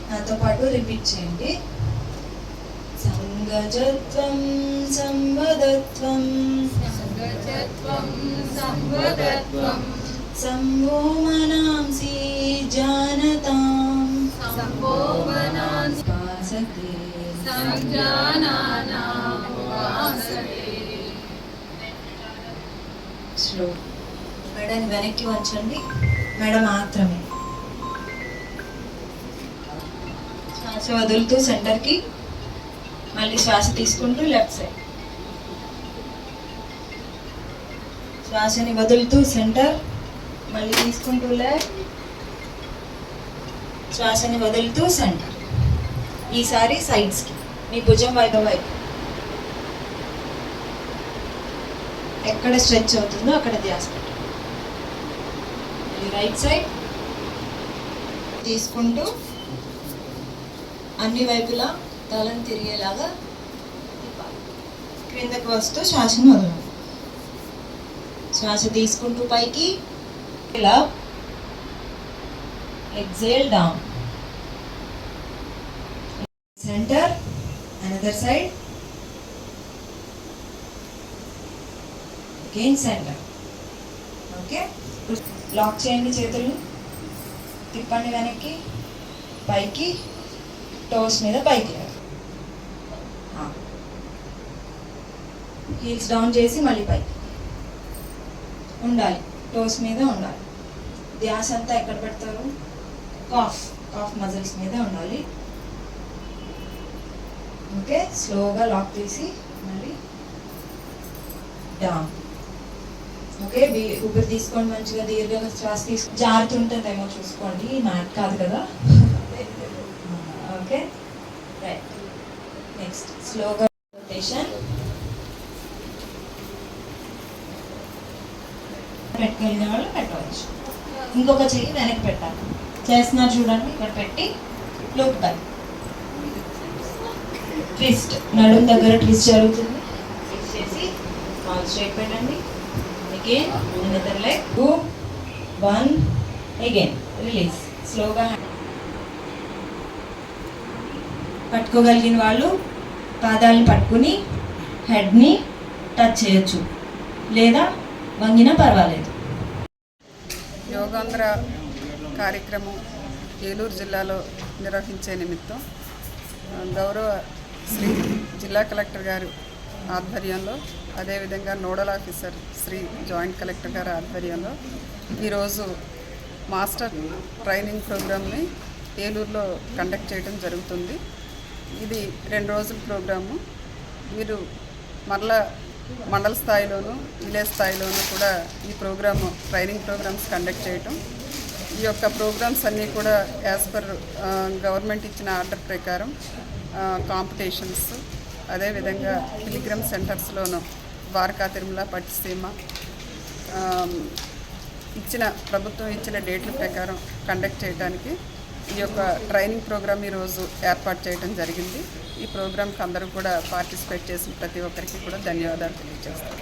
నాతో పాటు రిపీట్ చేయండి. సంగజత్వం సంవదత్వం సంభో మనాంసి జానతాం ఉపాసతే స్లో. మెడని వెనక్కి వంచండి, మెడ మాత్రమే. శ్వాస వదులుతూ సెంటర్కి, మళ్ళీ శ్వాస తీసుకుంటూ లెఫ్ట్ సైడ్. శ్వాసని వదులుతూ సెంటర్, మళ్ళీ తీసుకుంటూ లెఫ్ట్. శ్వాసని వదులుతూ సెంటర్. ఈసారి సైడ్స్కి, మీ భుజం వైపు ఎక్కడ స్ట్రెచ్ అవుతుందో అక్కడ ధ్యాస పెట్టండి. మళ్ళీ రైట్ సైడ్ తీసుకుంటూ అన్ని వైపులా తలను తిరిగేలాగా తిప్పాలి. క్రిందకు వస్తూ శ్వాసను వదలాలి. శ్వాస తీసుకుంటూ పైకి, ఇలా exhale down. Centre, another side, again centre. Okay, lock చేయండి చేతులు, తిప్పండి వెనక్కి, పైకి, టోస్ మీద పైకి, హీల్స్ డౌన్ చేసి మళ్ళీ పైకి ఉండాలి. టోస్ మీద ఉండాలి. ధ్యాస అంతా ఎక్కడ పెడతారు? కాఫ్ మజిల్స్ మీద ఉండాలి. ఓకే, స్లోగా లాక్ తీసి మళ్ళీ డౌన్. ఓకే, ఊపిరి తీసుకోండి, మంచిగా దీర్ఘంగా శ్వాస తీసుకొని. జారుతుంటుందేమో చూసుకోండి, మ్యాట్ కాదు కదా. Okay, right. నెక్స్ట్ స్లోగా రొటేషన్. పెట్టుకెళ్ళిన వాళ్ళు పెట్టవచ్చు. ఇంకొక చెయ్యి వెనక్కి పెట్టాలి. చేస్తున్నారు చూడండి, ఇక్కడ పెట్టి లుక్ బ్యాక్. ట్విస్ట్, నడుం దగ్గర ట్విస్ట్ జరుగుతుంది. ట్విస్ట్ చేసి కాల్ స్ట్రైట్ పెట్టండి. Again another leg, 2 1 again release. స్లోగా పట్టుకోగలిగిన వాళ్ళు పాదాలను పట్టుకుని హెడ్ని టచ్ చేయొచ్చు, లేదా వంగినా పర్వాలేదు. యోగాంధ్ర కార్యక్రమం ఏలూరు జిల్లాలో నిర్వహించే నిమిత్తం గౌరవ శ్రీ జిల్లా కలెక్టర్ గారు ఆధ్వర్యంలో, అదేవిధంగా nodal officer Shri joint collector గారి ఆధ్వర్యంలో ఈరోజు మాస్టర్ ట్రైనింగ్ ప్రోగ్రామ్ని ఏలూరులో కండక్ట్ చేయడం జరుగుతుంది. ఇది 2 రోజుల ప్రోగ్రాము. వీరు మరలా మండల స్థాయిలోను, విలేజ్ స్థాయిలోను కూడా ఈ ప్రోగ్రాము ట్రైనింగ్ ప్రోగ్రామ్స్ కండక్ట్ చేయటం. ఈ యొక్క ప్రోగ్రామ్స్ అన్నీ కూడా యాజ్ పర్ గవర్నమెంట్ ఇచ్చిన ఆర్డర్ ప్రకారం కాంపిటీషన్స్, అదేవిధంగా పిలిగ్రమ్ సెంటర్స్లోను ద్వారకా, తిరుమల, పట్టిసీమ ప్రభుత్వం ఇచ్చిన డేట్ల ప్రకారం కండక్ట్ చేయడానికి ఈ యొక్క ట్రైనింగ్ ప్రోగ్రామ్ ఈరోజు ఏర్పాటు చేయడం జరిగింది. ఈ ప్రోగ్రామ్కి అందరూ కూడా పార్టిసిపేట్ చేసిన ప్రతి ఒక్కరికి కూడా ధన్యవాదాలు తెలియజేస్తాను.